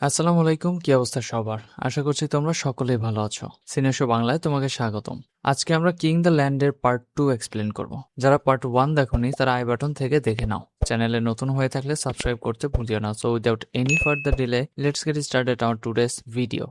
আসসালামু আলাইকুম, কি অবস্থা সবার? আশা করছি তোমরা সকলেই ভালো আছো। সিনে শো বাংলায় তোমাকে স্বাগতম। আজকে আমরা কিং দ্য ল্যান্ডের পার্ট 2 এক্সপ্লেন করব। যারা পার্ট 1 দেখোনি তারা আই বাটন থেকে দেখে নাও। চ্যানেলে নতুন হয়ে থাকলে সাবস্ক্রাইব করতে ভুলিও না। So without any further delay let's get started our today's video.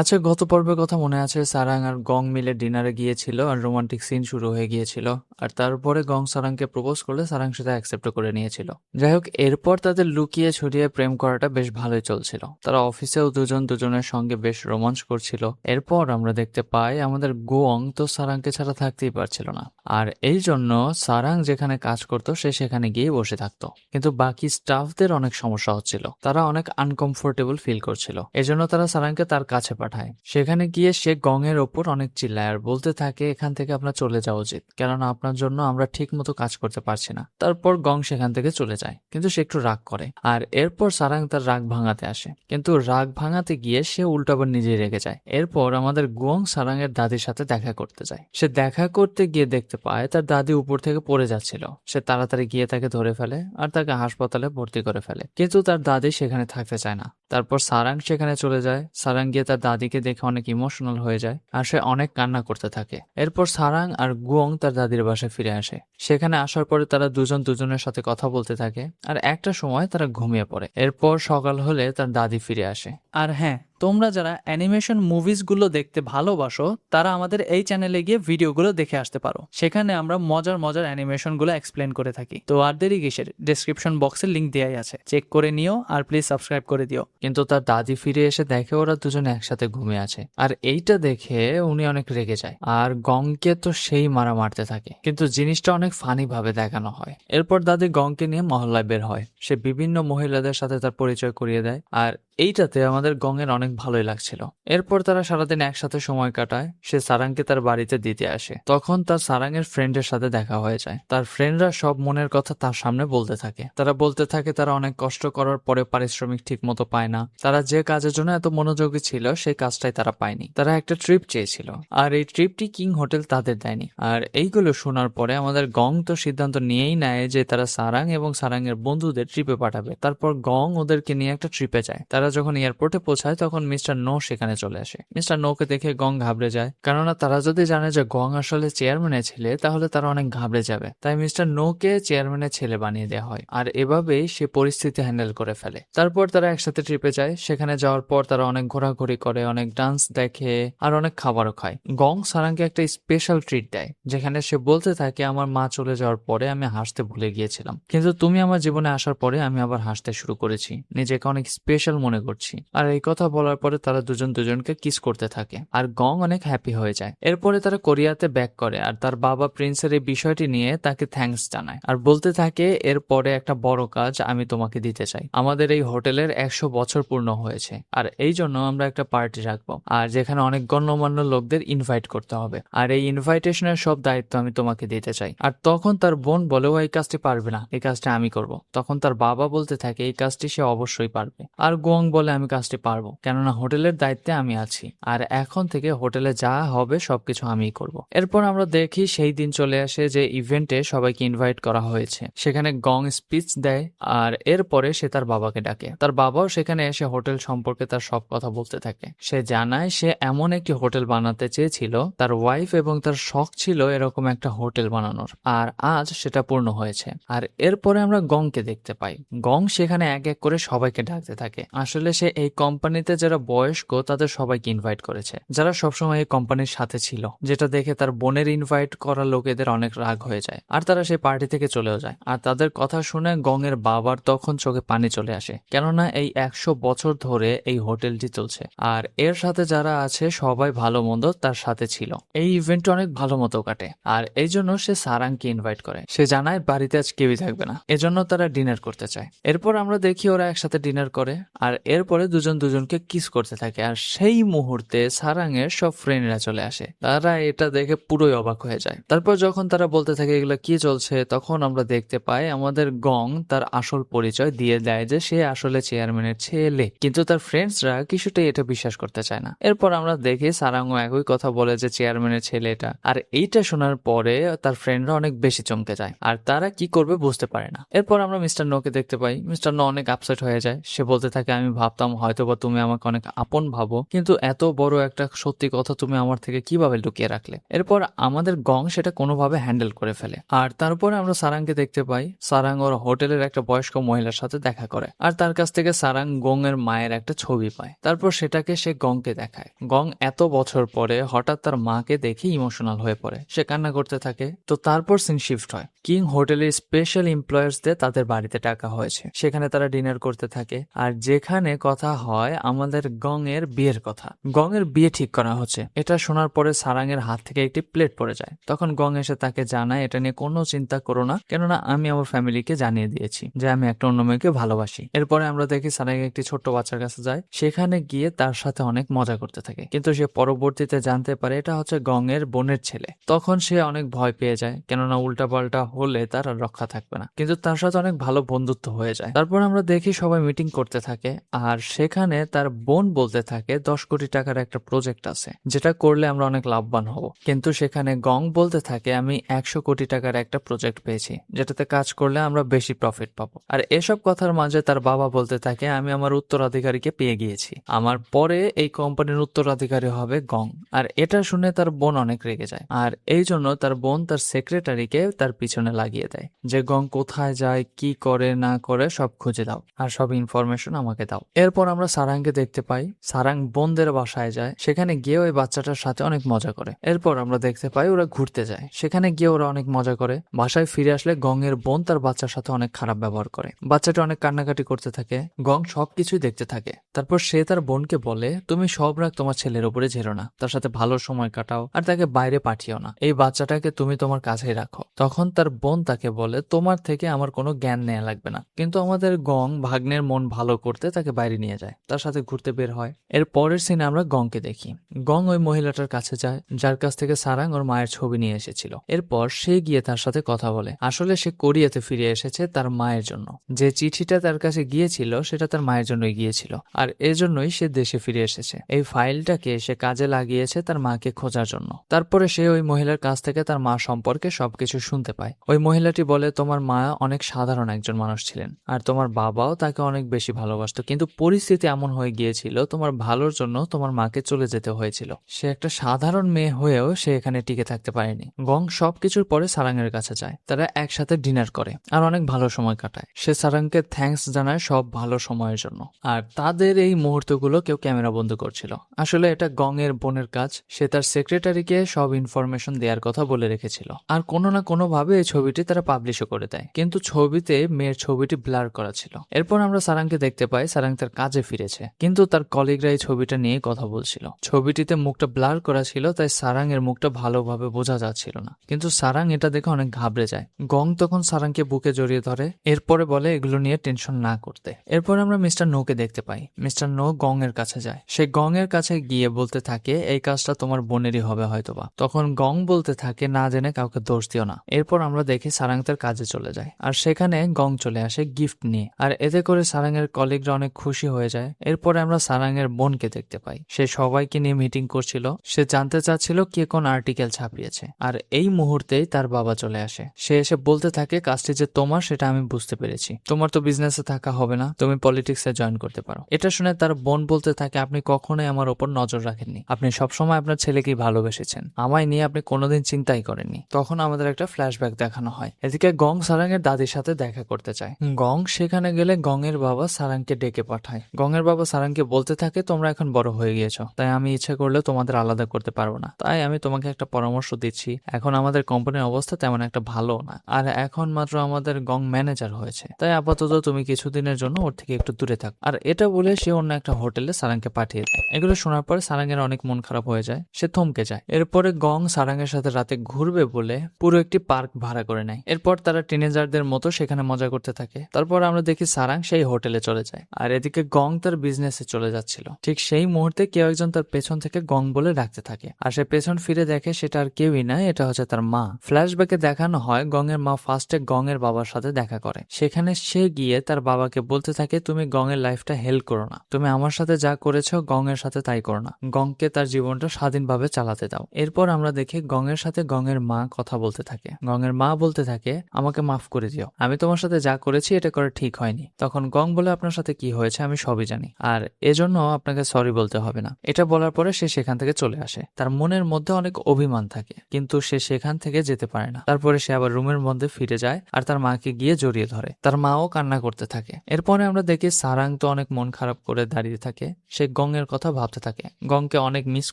আচ্ছা, গত পর্বের কথা মনে আছে? সারাং আর গং মিলে ডিনারে গিয়েছিল আর রোমান্টিক সিন শুরু হয়ে গিয়েছিল। আর তারপরে গং সারাংকে প্রপোজ করলে সারাং সেটা অ্যাকসেপ্ট করে নিয়েছিল। যাই হোক, এরপর তাদের লুকিয়ে ছড়িয়ে প্রেম করাটা বেশ ভালোই চলছিল। তারা অফিসেও দুজন দুজনের সঙ্গে বেশ রোমাঞ্চ করছিল। এরপর আমরা দেখতে পাই আমাদের গোয়ং তো সারাংকে ছাড়া থাকতেই পারছিল না। আর এই জন্য সারাং যেখানে কাজ করতো সে সেখানে গিয়ে বসে থাকতো। কিন্তু বাকি স্টাফদের অনেক সমস্যা হচ্ছিল, তারা অনেক আনকমফোর্টেবল ফিল করছিল। এজন্য তারা সারাংকে তার কাছে পাঠায়। সেখানে গিয়ে সে গং এর ওপর অনেক চিল্লায় আর বলতে থাকে, এখান থেকে আপনার চলে যাওয়া উচিত, কেননা আপনার জন্য আমরা ঠিক মতো কাজ করতে পারছি না। তারপর গং সেখান থেকে চলে যায়, কিন্তু সে একটু রাগ করে। আর এরপর সারাং তার রাগ ভাঙাতে আসে, কিন্তু রাগ ভাঙাতে গিয়ে সে উল্টাবার নিজেই রেগে যায়। এরপর আমাদের গোয়ং সারাং এর দাদির সাথে দেখা করতে যায়। সে দেখা করতে গিয়ে দেখতে পায় তার দাদি উপর থেকে পড়ে যাচ্ছিল। সে তাড়াতাড়ি গিয়ে তাকে ধরে ফেলে আর তাকে হাসপাতালে ভর্তি করে ফেলে, কিন্তু তার দাদি সেখানে থাকতে চায় না। তারপর সারাং সেখানে চলে যায়। সারাং গিয়ে তার দাদিকে দেখে অনেক ইমোশনাল হয়ে যায় আর সে অনেক কান্না করতে থাকে। এরপর সারাং আর গোয়ং তার দাদির বাসায় ফিরে আসে। সেখানে আসার পরে তারা দুজন দুজনের সাথে কথা বলতে থাকে আর একটা সময় তারা ঘুমিয়ে পড়ে। এরপর সকাল হলে তার দাদি ফিরে আসে। আর হ্যাঁ, তোমরা যারা অ্যানিমেশন মুভিসগুলো দেখতে ভালোবাসো তারা আমাদের এই চ্যানেলে গিয়ে ভিডিওগুলো দেখে আসতে পারো। সেখানে আমরা মজার মজার অ্যানিমেশনগুলো এক্সপ্লেন করে থাকি। তো আর দেরি কিসের, ডেসক্রিপশন বক্সে লিংক দেওয়াই আছে, চেক করে নিও আর প্লিজ সাবস্ক্রাইব করে দিও। কিন্তু তার দাদি ফিরে এসে দেখে ওরা দুজনে একসাথে ঘুমিয়ে আছে। আর এইটা দেখে উনি অনেক রেগে যায় আর গংকে তো সেই মারা মারতে থাকে, কিন্তু জিনিসটা অনেক ফানি ভাবে দেখানো হয়। এরপর দাদি গংকে নিয়ে মহল্লায় বের হয়। সে বিভিন্ন মহিলাদের সাথে তার পরিচয় করিয়ে দেয় আর এইটাতে আমাদের গঙের অনেক ভালোই লাগছিল। এরপর তারা সারাদিন একসাথে সময় কাটায়। সে সারাংকে তার বাড়িতে দিতে আসে। তখন তার সারাংয়ের ফ্রেন্ডের সাথে দেখা হয়ে যায়। তার ফ্রেন্ডরা সব মনের কথা তার সামনে বলতে থাকে। তারা বলতে থাকে তারা অনেক কষ্ট করার পরে পারিশ্রমিক ঠিক মতো পায় না। তারা যে কাজের জন্য এত মনোযোগী ছিল সেই কাজটাই তারা পায়নি। তারা একটা ট্রিপ চেয়েছিল আর এই ট্রিপটি কিং হোটেল তাদের দেয়নি। আর এইগুলো শোনার পরে আমাদের গং তো সিদ্ধান্ত নিয়েই নেয় যে তারা সারাং এবং সারাংয়ের বন্ধুদের ট্রিপে পাঠাবে। তারপর গং ওদেরকে নিয়ে একটা ট্রিপে যায়। তারা যখন এয়ারপোর্টে পৌঁছায় তখন মিস্টার নো সেখানে চলে আসে। মিস্টার নোকে দেখে গং ঘাবড়ে যায়, কেননা তারা যদি জানে যে গং আসলে চেয়ারম্যানের ছেলে তাহলে তারা অনেক ঘাবড়ে যাবে। তাই মিস্টার নোকে চেয়ারম্যানের ছেলে বানিয়ে দেওয়া হয় আর এভাবেই সে পরিস্থিতি হ্যান্ডেল করে ফেলে। তারপর তারা একসাথে ট্রিপে যায়। সেখানে যাওয়ার পর তারা অনেক ঘোরাঘুরি করে, অনেক ডান্স দেখে আর অনেক খাবারও খায়। গং সারাংকে একটা স্পেশাল ট্রিট দেয়, যেখানে সে বলতে থাকে, আমার মা চলে যাওয়ার পরে আমি হাসতে ভুলে গিয়েছিলাম, কিন্তু তুমি আমার জীবনে আসার পরে আমি আবার হাসতে শুরু করেছি, নিজেকে অনেক স্পেশাল মনে করছি। আর এই কথা বলার পরে তারা দুজন দুজনকে কিস করতে থাকে আর গং অনেক হ্যাপি হয়ে যায়। এরপরে তারা কোরিয়াতে ব্যাক করে আর তার বাবা প্রিন্সের এই বিষয়টি নিয়ে তাকে থ্যাঙ্কস জানায় আর বলতে থাকে, এরপরে একটা বড় কাজ আমি তোমাকে দিতে চাই। আমাদের এই হোটেলের 100 বছর পূর্ণ হয়েছে আর এই জন্য আমরা একটা পার্টি রাখবো আর যেখানে অনেক গণ্যমান্য লোকদের ইনভাইট করতে হবে আর এই ইনভাইটেশনের সব দায়িত্ব আমি তোমাকে দিতে চাই। আর তখন তার বোন বলে, ও এই কাজটি পারবে না, এই কাজটা আমি করব। তখন তার বাবা বলতে থাকে, এই কাজটি সে অবশ্যই পারবে। আর গোয়ং বলে, আমি কাজটি পারবো, কেননা হোটেলের দায়িত্বে আমি আছি আর এখন থেকে হোটেলে যা হবে সবকিছু আমিই করব। এরপর আমরা দেখি সেই দিন চলে আসে যে ইভেন্টে সবাইকে ইনভাইট করা হয়েছে। সেখানে গং স্পিচ দেয় আর এরপরে সে তার বাবাকে ডাকে। তার বাবাও সেখানে এসে হোটেল সম্পর্কে তার সব কথা বলতে থাকে। সে জানায় সে এমন একটি হোটেল বানাতে চেয়েছিল, তার ওয়াইফ এবং তার শখ ছিল এরকম একটা হোটেল বানানোর, আর আজ সেটা পূর্ণ হয়েছে। আর এরপরে আমরা গংকে দেখতে পাই। গং সেখানে এক এক করে সবাইকে ডাকতে থাকে। আসলে সে এই কোম্পানিতে যারা বয়স্ক তাদের সবাইকে ইনভাইট করেছে, যারা সবসময় এই কোম্পানির সাথে ছিল, যেটা দেখে তার বোনের ইনভাইট করা লোকেদের অনেক রাগ হয়ে যায় আর তারা সেই পার্টি থেকে চলেও যায়। আর তাদের কথা শুনে গং এর বাবার তখন চোখে পানি চলে আসে, কেননা এই 100 বছর ধরে এই হোটেলটি চলছে আর এর সাথে যারা আছে সবাই ভালো মন্দ তার সাথে ছিল। এই ইভেন্ট অনেক ভালো মতো কাটে আর এই জন্য সে সারাংকে ইনভাইট করে। সে জানায় বাড়িতে আজ কেউই থাকবে না, এজন্য তারা ডিনার করতে চায়। এরপর আমরা দেখি ওরা একসাথে ডিনার করে আর এরপরে দুজন দুজনকে কিস করতে থাকে। আর সেই মুহূর্তে সারাংয়ের সব ফ্রেন্ডরা চলে আসে, তারা এটা দেখে পুরোই অবাক হয়ে যায়। তারপর যখন তারা বলতে থাকে এগুলো কি চলছে, তখন আমরা দেখতে পাই আমাদের গং তার আসল পরিচয় দিয়ে দেয় যে সে আসলে চেয়ারম্যানের ছেলে, কিন্তু তার ফ্রেন্ডসরা কিছুতেই এটা বিশ্বাস করতে চায় না। এরপর আমরা দেখি সারাংও একই কথা বলে যে চেয়ারম্যানের ছেলে এটা। আর এইটা শোনার পরে তার ফ্রেন্ডরা অনেক বেশি চমকে যায়, আর তারা কি করবে বুঝতে পারে না। এরপর আমরা মিস্টার নোকে দেখতে পাই। মিস্টার নো অনেক আপসেট হয়ে যায়। সে বলতে থাকে আমি ভাবতাম হয়তোবা তুমি আমাকে অনেক আপন ভাবো, কিন্তু এত বড় একটা সত্যি কথা তুমি আমার থেকে কিভাবে লুকিয়ে রাখলে। এরপর আমাদের গং সেটা কোনোভাবে হ্যান্ডেল করে ফেলে। আর তারপরে আমরা সারাংকে দেখতে পাই। সারাং ওর হোটেলের একটা বয়স্ক মহিলার সাথে দেখা করে, আর তার কাছ থেকে সারাং গং এর মায়ের একটা ছবি পায়। তারপর সেটাকে সে গংকে দেখায়। গং এত বছর পরে হঠাৎ তার মাকে দেখে ইমোশনাল হয়ে পড়ে, সে কান্না করতে থাকে। তো তারপর সিন শিফট হয়, কিং হোটেলের স্পেশাল এমপ্লয়ার্সদের তাদের বাড়িতে ডাকা হয়েছে, সেখানে তারা ডিনার করতে থাকে। আর যেখানে কথা হয় আমাদের গং এর বিয়ের কথা, গং এর বিয়ে ঠিক করা হচ্ছে। এটা শোনার পরে সারাং এর হাত থেকে একটি প্লেট পড়ে যায়। তখন গং এসে তাকে জানায় এটা নিয়ে কোনো চিন্তা করো না, কেননা আমি আমার ফ্যামিলিকে জানিয়ে দিয়েছি যে আমি একটা অন্য মেয়েকে ভালোবাসি। এরপরে আমরা দেখি সারাং একটি ছোট্ট বাচ্চার কাছে যায়, সেখানে গিয়ে তার সাথে অনেক মজা করতে থাকে। কিন্তু সে পরবর্তীতে জানতে পারে এটা হচ্ছে গং এর বোনের ছেলে। তখন সে অনেক ভয় পেয়ে যায়, কেননা উল্টাপাল্টা হলে তার আর রক্ষা থাকবে না। কিন্তু তার সাথে অনেক ভালো বন্ধুত্ব হয়ে যায়। তারপর আমরা দেখি সবাই মিটিং করতে থাকে, আর সেখানে তার বোন বলতে থাকে 10 কোটি টাকার একটা প্রজেক্ট আছে যেটা করলে আমরা অনেক লাভবান হব। কিন্তু সেখানে গং বলতে থাকে আমি 100 কোটি টাকার একটা প্রজেক্ট পেয়েছি যেটাতে কাজ করলে আমরা বেশি প্রফিট পাবো। আর এসব কথার মাঝে তার বাবা বলতে থাকে আমি আমার উত্তরাধিকারীকে পেয়ে গিয়েছি, আমার পরে এই কোম্পানির উত্তরাধিকারী হবে গং। আর এটা শুনে তার বোন অনেক রেগে যায়, আর এই জন্য তার বোন তার সেক্রেটারিকে তার পিছনে লাগিয়ে দেয় যে গং কোথায় যায়, কি করে না করে সব খুঁজে দাও আর সব ইনফরমেশন আমাকে দাও। এরপর আমরা সারাংকে দেখতে পাই। সারাং বোনদের বাসায় যায়, সেখানে গিয়ে ওই বাচ্চাটার সাথে অনেক মজা করে। এরপর আমরা দেখতে পাই ওরা ঘুরতে যায়, সেখানে গিয়ে ওরা অনেক মজা করে। বাসায় ফিরে আসলে গং এর বোন তার বাচ্চার সাথে অনেক খারাপ ব্যবহার করে, বাচ্চাটা অনেক কান্নাকাটি করতে থাকে। গং সবকিছুই দেখতে থাকে। তারপর সে তার বোনকে বলে তুমি সব রাগ তোমার ছেলের উপরে ঝেড়ো না, তার সাথে ভালো সময় কাটাও আর তাকে বাইরে পাঠিও না, এই বাচ্চাটাকে তুমি তোমার কাছেই রাখো। তখন তার বোন তাকে বলে তোমার থেকে আমার কোনো জ্ঞান নেওয়া লাগবে না। কিন্তু আমাদের গং ভাগ্নের মন ভালো করতে তাকে বাইরে নিয়ে যায়, তার সাথে ঘুরতে বের হয়। এর পরের সিনে আমরা গংকে দেখি। গং ওই মহিলাটার কাছে যায় যার কাছ থেকে সারাং ওর মায়ের ছবি নিয়ে এসেছিল। এরপর সে গিয়ে তার সাথে কথা বলে। আসলে সে কোরিয়াতে ফিরে এসেছে তার মায়ের জন্য, যে চিঠিটা তার কাছে গিয়েছিল সেটা তার মায়ের জন্যই গিয়েছিল, আর এজন্যই সে দেশে ফিরে এসেছে। এই ফাইলটাকে সে কাজে লাগিয়েছে তার মাকে খোঁজার জন্য। তারপরে সে ওই মহিলার কাছ থেকে তার মা সম্পর্কে সবকিছু শুনতে পায়। ওই মহিলাটি বলে তোমার মা অনেক সাধারণ একজন মানুষ ছিলেন, আর তোমার বাবাও তাকে অনেক বেশি ভালোবাসতো, কিন্তু পরিস্থিতি এমন হয়ে গিয়েছিল তোমার ভালোর জন্য তোমার মাকে চলে যেতে হয়েছিল। সে একটা সাধারণ মেয়ে হয়েও সে এখানে টিকে থাকতে পারেনি। গং সবকিছুর পরে সারাংয়ের কাছে যায়, তারা একসাথে ডিনার করে আর অনেক ভালো সময় কাটায়। সে সারাংকে থ্যাঙ্কস জানায় সব ভালো সময়ের জন্য, আর তাদের এই মুহূর্তগুলো কেউ ক্যামেরা বন্ধ করছিল। আসলে এটা গং এর বোনের কাজ, সে তার সেক্রেটারিকে সব ইনফরমেশন দেওয়ার কথা বলে রেখেছিল, আর কোনো না কোনো ভাবে এই ছবিটি তারা পাবলিশও করে দেয়। কিন্তু ছবিতে মেয়ের ছবিটি ব্লার করা ছিল। এরপর আমরা সারাংকে দেখতে পাই সারাং তার কাজে ফিরেছে, কিন্তু তার কলিগরা এই ছবিটা নিয়ে কথা বলছিল। ছবিটিতে মুখটা ব্লার করা ছিল, তাই সারাং এর মুখটা ভালোভাবে বোঝা যাচ্ছিল না। কিন্তু সারাং এটা দেখে অনেক ঘাবড়ে যায়। গং তখন সারাংকে বুকে জড়িয়ে ধরে, এরপরে বলে এগুলো নিয়ে টেনশন না করতে। এরপর আমরা মিস্টার নোকে দেখতে পাই। মিস্টার নো গং এর কাছে যায়, সে গং এর কাছে গিয়ে বলতে থাকে এই কাজটা তোমার বোনেরই হবে হয়তোবা। তখন গং বলতে থাকে না জেনে কাউকে দোষ দিও না। এরপর আমরা দেখি সারাং তার কাজে চলে যায়, আর সেখানে গং চলে আসে গিফট নিয়ে, আর এতে করে সারাং এর কলিগরা অনেক খুশি হয়ে যায়। এরপরে আমরা সারাং এর বোনকে দেখতে পাই, সে সবাইকে নিয়ে মিটিং করছিল। সে জানতে চাচ্ছিল কে কোন আর্টিকেল ছাপিয়েছে, আর এই মুহূর্তেই তার বাবা চলে আসে। সে এসে বলতে থাকে কাজটি যে তোমার সেটা আমি বুঝতে পেরেছি, তোমার তো বিজনেসে থাকা হবে না, তুমি পলিটিক্সে জয়েন করতে পারো। এটা শুনে তার বোন বলতে থাকে আপনি কখনোই আমার ওপর নজর রাখেননি, আপনি সবসময় আপনার ছেলেকেই ভালোবেসেছেন, আমায় নিয়ে আপনি কোনোদিন চিন্তাই করেননি। তখন আমাদের একটা ফ্ল্যাশব্যাক দেখানো হয়। এদিকে গং সারাং এর দাদির সাথে দেখা করতে চায়। গং সেখানে গেলে গং এর বাবা সারাংকে ডেকে পাঠায়। গং এর বাবা সারাংকে বলতে থাকে তোমরা এখন বড় হয়ে গিয়েছো, তাই আমি ইচ্ছা করলে তোমাদের আলাদা করতে পারবো না, তাই আমি তোমাকে একটা পরামর্শ দিচ্ছি। এখন আমাদের কোম্পানির অবস্থা তেমন একটা ভালো না, আর এখন মাত্র আমাদের গং ম্যানেজার হয়েছে, তাই আপাতত তুমি কিছুদিনের জন্য ওর থেকে একটু দূরে থাক। আর এটা বলে সে অন্য একটা হোটেলে সারাংকে পাঠিয়ে দেয়। এগুলো শোনার পরে সারাং এর অনেক মন খারাপ হয়ে যায়, সে থমকে যায়। এরপরে গং সারাং এর সাথে রাতে ঘুরবে বলে পুরো একটি পার্ক ভাড়া করে নেয়। এরপর তারা টিনেজারদের মতো সেখানে মজা করতে থাকে। তারপর আমরা দেখি সারাং সেই হোটেলে চলে যায়, আর এদিকে গং তার বিজনেসে কাছে চলে যাচ্ছিল। ঠিক সেই মুহূর্তে কেউ একজন তার পেছন থেকে গং বলে ডাকতে থাকে, আর সে পেছন ফিরে দেখে সেটা আর কেউই না, এটা হচ্ছে তার মা। ফ্ল্যাশব্যাকে দেখানো হয় গং এর মা ফার্স্টে গং এর বাবার সাথে দেখা করে। সেখানে সে গিয়ে তার বাবাকে বলতে থাকে, তুমি গং এর লাইফটা হেল্প করো না, তুমি আমার সাথে যা করেছো গং এর সাথে তাই করো না, গংকে তার জীবনটা স্বাধীনভাবে চালাতে দাও। এরপর আমরা দেখি গং এর সাথে গং এর মা কথা বলতে থাকে। গং এর মা বলতে থাকে, আমাকে মাফ করে দিও, আমি তোমার সাথে যা করেছি এটা করা ঠিক হয়নি। তখন গং বলে, আপনার সাথে কি হয়েছে আমি সবই জানি, আর এজন্য আপনাকে সরি বলতে হবে না। এটা বলার পরে সে সেখান থেকে চলে আসে। তার মনের মধ্যে অনেক অভিমান থাকে, কিন্তু সে সেখান থেকে যেতে পারে না। তারপরে সে আবার রুমের মধ্যে ফিরে যায় আর তার মাকে গিয়ে জড়িয়ে ধরে। তার মাও কান্না করতে থাকে। এরপরে আমরা দেখি সারাং তো অনেক মন খারাপ করে দাঁড়িয়ে থাকে। সে গং এর কথা ভাবতে থাকে, গংকে অনেক মিস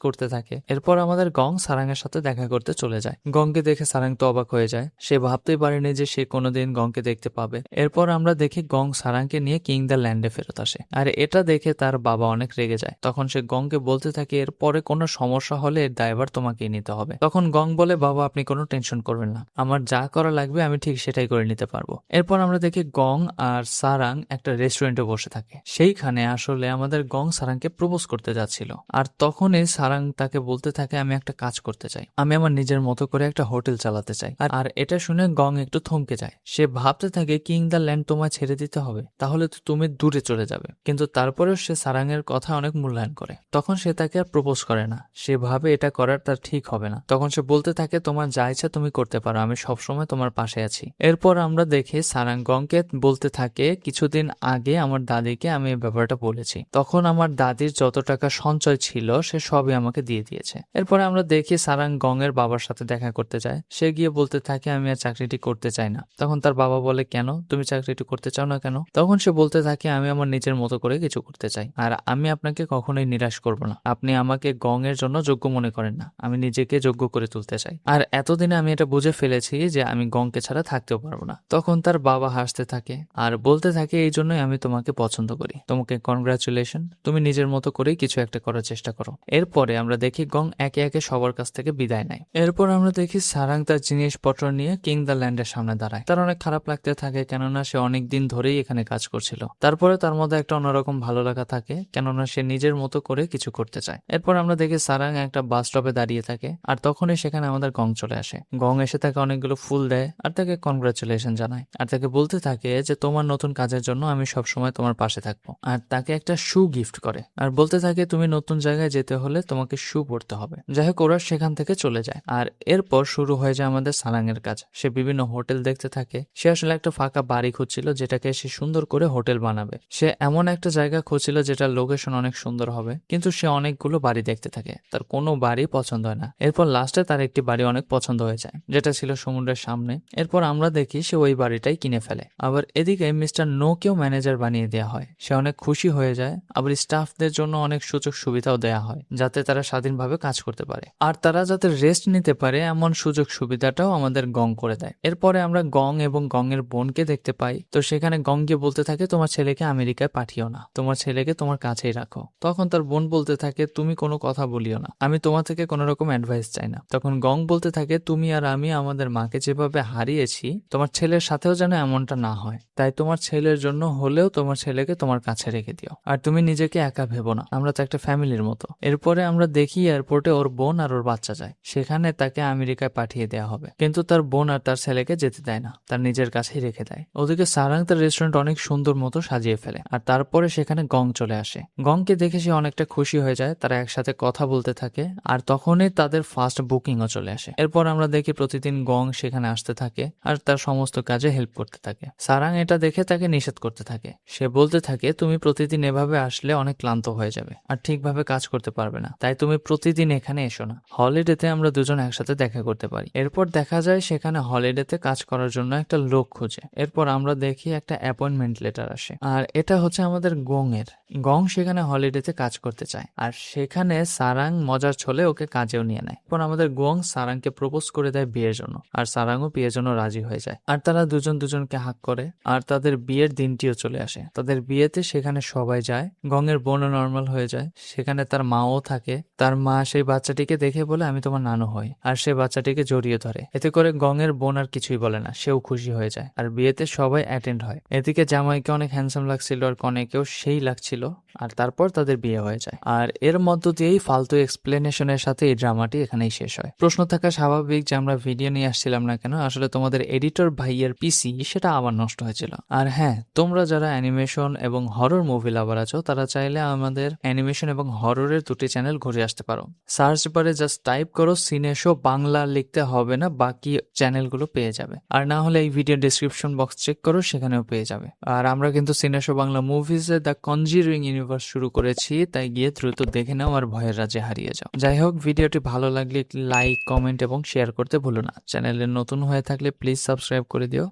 করতে থাকে। এরপর আমাদের গং সারাং এর সাথে দেখা করতে চলে যায়। গংকে দেখে সারাং তো অবাক হয়ে যায়, সে ভাবতেই পারেনি যে সে কোনোদিন গংকে দেখতে পাবে। এরপর আমরা দেখি গং সারাংকে নিয়ে কিং দ্য ল্যান্ডে ফেরত আসে, আর এটা দেখে তার বাবা অনেক রেগে যায়। তখন সে গংকে বলতে থাকে, এরপরে কোনো সমস্যা হলে এর দায়ভার তোমাকেই নিতে হবে। তখন গং বলে, বাবা আপনি কোনো টেনশন করবেন না, আমার যা করা লাগবে আমি ঠিক সেটাই করে নিতে পারবো। এরপর আমরা দেখি গং আর সারাং একটা রেস্টুরেন্টে বসে থাকে। সেইখানে আসলে আমাদের গং সারাংকে প্রপোজ করতে যাচ্ছিল, আর তখনই সারাং তাকে বলতে থাকে, আমি একটা কাজ করতে চাই, আমি আমার নিজের মতো করে একটা হোটেল চালাতে চাই। আর এটা শুনে গং একটু থমকে যায়। সে ভাবতে থাকে, কিং দ্য ল্যান্ড তোমায় ছেড়ে দিতে হবে, তাহলে তো তুমি দূরে চলে যাবে। কিন্তু তারপরেও সে সারাং এর কথা অনেক মূল্যায়ন করে। তখন সে তাকে আর প্রপোজ করে না, সে ভাবে এটা করার তার ঠিক হবে না। তখন সে বলতে থাকে, তোমার যা ইচ্ছা তুমি করতে পারো, আমি সবসময় তোমার পাশে আছি। এরপর আমরা দেখি সারাং গংকে বলতে থাকে, কিছুদিন আগে আমার দাদিকে আমি এই ব্যাপারটা বলেছি, তখন আমার দাদির যত টাকা সঞ্চয় ছিল সে সবই আমাকে দিয়ে দিয়েছে। এরপরে আমরা দেখি সারাং গং এর বাবার সাথে দেখা করতে যায়। সে গিয়ে বলতে থাকে, আমি আর চাকরিটি করতে চাই না। তখন তার বাবা বলে, কেন তুমি চাকরিটি করতে চাও না কেন? তখন সে বলতে থাকে, আমি আমার নিজের মতো করে কিছু করতে চাই, আর আমি আপনাকে কখনোই নিরাশ করব না। আপনি আমাকে গং এর জন্য যোগ্য মনে করেন না, আমি নিজেকে যোগ্য করে তুলতে চাই, আর এতদিনে আমি এটা বুঝে ফেলেছি যে আমি গংকে ছাড়া থাকতেও পারবো না। তখন তার বাবা হাসতে থাকে আর বলতে থাকে, এই জন্যই আমি তোমাকে পছন্দ করি, তোমাকে কনগ্রাচুলেশন, তুমি নিজের মতো করেই কিছু একটা করার চেষ্টা করো। এরপরে আমরা দেখি গং একে একে সবার কাছ থেকে বিদায় নেয়। এরপর আমরা দেখি সারাং তার জিনিসপত্র নিয়ে কিং দ্য ল্যান্ডের সামনে দাঁড়ায়। তার অনেক খারাপ লাগতে থাকে, কেননা সে অনেক দিন ধরেই এখানে কাজ করছিল। তারপরে তার মধ্যে একটা অন্যরকম ভালো লাগা থাকে, কেননা সে নিজের মতো করে কিছু করতে চায়। এরপর আমরা দেখি সারাং একটা বাস স্টপে দাঁড়িয়ে থাকে, আর তখনই সেখানে আমাদের গং চলে আসে। গং এসে তাকে অনেকগুলো ফুল দেয় আর তাকে কনগ্রাচুলেশন জানায়, আর তাকে বলতে থাকে যে তোমার নতুন কাজের জন্য আমি সবসময় তোমার পাশে থাকবো, আর তাকে একটা শু গিফট করে আর বলতে থাকে, তুমি নতুন জায়গায় যেতে হলে তোমাকে শু পরতে হবে। যাই হোক, ওরা সেখান থেকে চলে যায়। আর এরপর শুরু হয়ে যায় আমাদের সারাং এর কাজ। সে বিভিন্ন হোটেল দেখতে থাকে। সে আসলে একটা ফাঁকা বাড়ি খুঁজছিল যেটাকে সে সুন্দর করে হোটেল বানাবে। সে এমন একটা জায়গা খুঁজছিল যেটার লোকেশন অনেক সুন্দর হবে, কিন্তু সে অনেকগুলো বাড়ি দেখতে থাকে, তার কোনো বাড়ি পছন্দ হয় না। এরপর লাস্টে তার একটি বাড়ি অনেক পছন্দ হয়ে যায়, যেটা ছিল সমুদ্রের সামনে। এরপর আমরা দেখি সে ওই বাড়িটাই কিনে ফেলে। আবার এদিকে মিস্টার নোকেও ম্যানেজার বানিয়ে দেওয়া হয়। সে অনেক খুশি হয়ে যায়। আবার স্টাফদের জন্য অনেক সুযোগ সুবিধাও দেওয়া হয়, যাতে তারা স্বাধীনভাবে কাজ করতে পারে, আর তারা যাতে রেস্ট নিতে পারে এমন সুযোগ সুবিধাটাও আমাদের গং করে দেয়। এরপরে আমরা গং এবং গং এর বোনকে দেখতে পাই। তো সেখানে গং গিয়ে বলতে থাকে, তোমার ছেলেকে আমেরিকায় পাঠিও না, তোমার ছেলেকে তোমার কাছেই রাখো। তখন তার বোন বলতে থাকে, তুমি কোনো কথা বলিও না, আমি তোমার থেকে কোনো রকম অ্যাডভাইস চাই না। তখন গং বলতে থাকে, তুমি আর আমি আমাদের মাকে যেভাবে হারিয়েছি, তোমার ছেলের সাথেও যেন এমনটা না হয়, তাই তোমার ছেলের জন্য হলেও তোমার ছেলেকে তোমার কাছে রেখে দিও, আর তুমি নিজেকে একা ভেবো না, আমরা তো একটা ফ্যামিলির মতো। এরপরে আমরা দেখি এয়ারপোর্টে ওর বোন আর ওর বাচ্চা যায়। সেখানে তাকে আমেরিকায় পাঠিয়ে দেওয়া হবে, কিন্তু তার বোন আর তার ছেলেকে যেতে দেয় না, তার নিজের কাছেই রেখে দেয়। ওদিকে সারাং তার রেস্টুরেন্ট অনেক সুন্দর মতো সাজিয়ে ফেলে, আর তারপরে সেখানে গং চলে আসে। গংকে দেখে সে অনেকটা খুশি হয়ে যায়। তারা একসাথে কথা বলতে থাকে, আর তখনই তাদের ফার্স্ট বুকিংও চলে আসে। এরপর আমরা দেখি প্রতিদিন গং সেখানে আসতে থাকে আর তার সমস্ত কাজে হেল্প করতে থাকে। সারাং এটা দেখে তাকে নিষেধ করতে থাকে। সে বলতে থাকে, তুমি প্রতিদিন এভাবে আসলে অনেক ক্লান্ত হয়ে যাবে আর ঠিকভাবে কাজ করতে পারবে না, তাই তুমি প্রতিদিন এখানে এসো না। হলিডেতে আমরা দুজন একসাথে দেখা করতে পারি। এরপর দেখা যায় সেখানে হলিডেতে কাজ করার জন্য একটা লোক খুঁজে। এরপর আমরা দেখি একটা অ্যাপয়েন্টমেন্ট লেটার আসে, আর এটা হচ্ছে আমাদের গং এর। গং সেখানে হলিডেতে কাজ করতে চায়, আর সেখানে সারাং মজার ছলে ওকে কাজেও নিয়ে নেয়। এরপর আমাদের গং সারাংকে প্রপোজ করে দেয় বিয়ের জন্য, আর সারাংও বিয়ের জন্য রাজি হয়ে যায়, আর তারা দুজন দুজনকে হাক করে, আর তাদের বিয়ের দিনটিও চলে আসে। তাদের বিয়েতে সেখানে সবাই যায়। গং এর বোনও নর্মাল হয়ে যায়, সেখানে তার মাও থাকে। তার মা সেই বাচ্চাটিকে দেখে বলে, আমি তোমার নানু হই, আর সে বাচ্চাটিকে জড়িয়ে ধরে। এতে করে গং এর বোন আর কিছুই বলে না, সেও খুশি হয়ে যায়, আর বিয়েতে সবাই অ্যাটেন্ড হয়। এদিকে জামাইকে অনেক হ্যান্ডসাম লাগছিল আর কনেকেও সেই লাগছিল, ছিল আর তারপর তাদের বিয়ে হয়ে যায়। আর এর মধ্য দিয়েই ফালতু এক্সপ্লেনেশনের সাথে এই ড্রামাটি এখানেই শেষ হয়। প্রশ্ন থাকা স্বাভাবিক যে আমরা ভিডিও নিয়ে আসছিলাম না কেন, আসলে তোমাদের এডিটর ভাইয়ের পিসি সেটা আবার নষ্ট হয়েছিল। আর হ্যাঁ, তোমরা যারা অ্যানিমেশন এবং হরর মুভি লাভার আছো তারা চাইলে আমাদের অ্যানিমেশন এবং হররের দুটি চ্যানেল ঘুরে আসতে পারো। সার্চ বারে জাস্ট টাইপ করো সিনেশো বাংলা, লিখতে হবে না, বাকি চ্যানেলগুলো পেয়ে যাবে। আর না হলে এই ভিডিও ডেসক্রিপশন বক্স চেক করো, সেখানেও পেয়ে যাবে। আর আমরা কিন্তু সিনেশো বাংলা মুভিজে দ্য কনজিউরিং ইউনিভার্স শুরু করেছি, তাই গিয়ে দ্রুত দেখে নাও আর ভয়ের রাজ্যে হারিয়ে যাও। যাই হোক, ভিডিওটি ভালো লাগলে লাইক, কমেন্ট এবং শেয়ার করতে ভুলো না। চ্যানেলে নতুন হয়ে থাকলে প্লিজ সাবস্ক্রাইব করে দিও।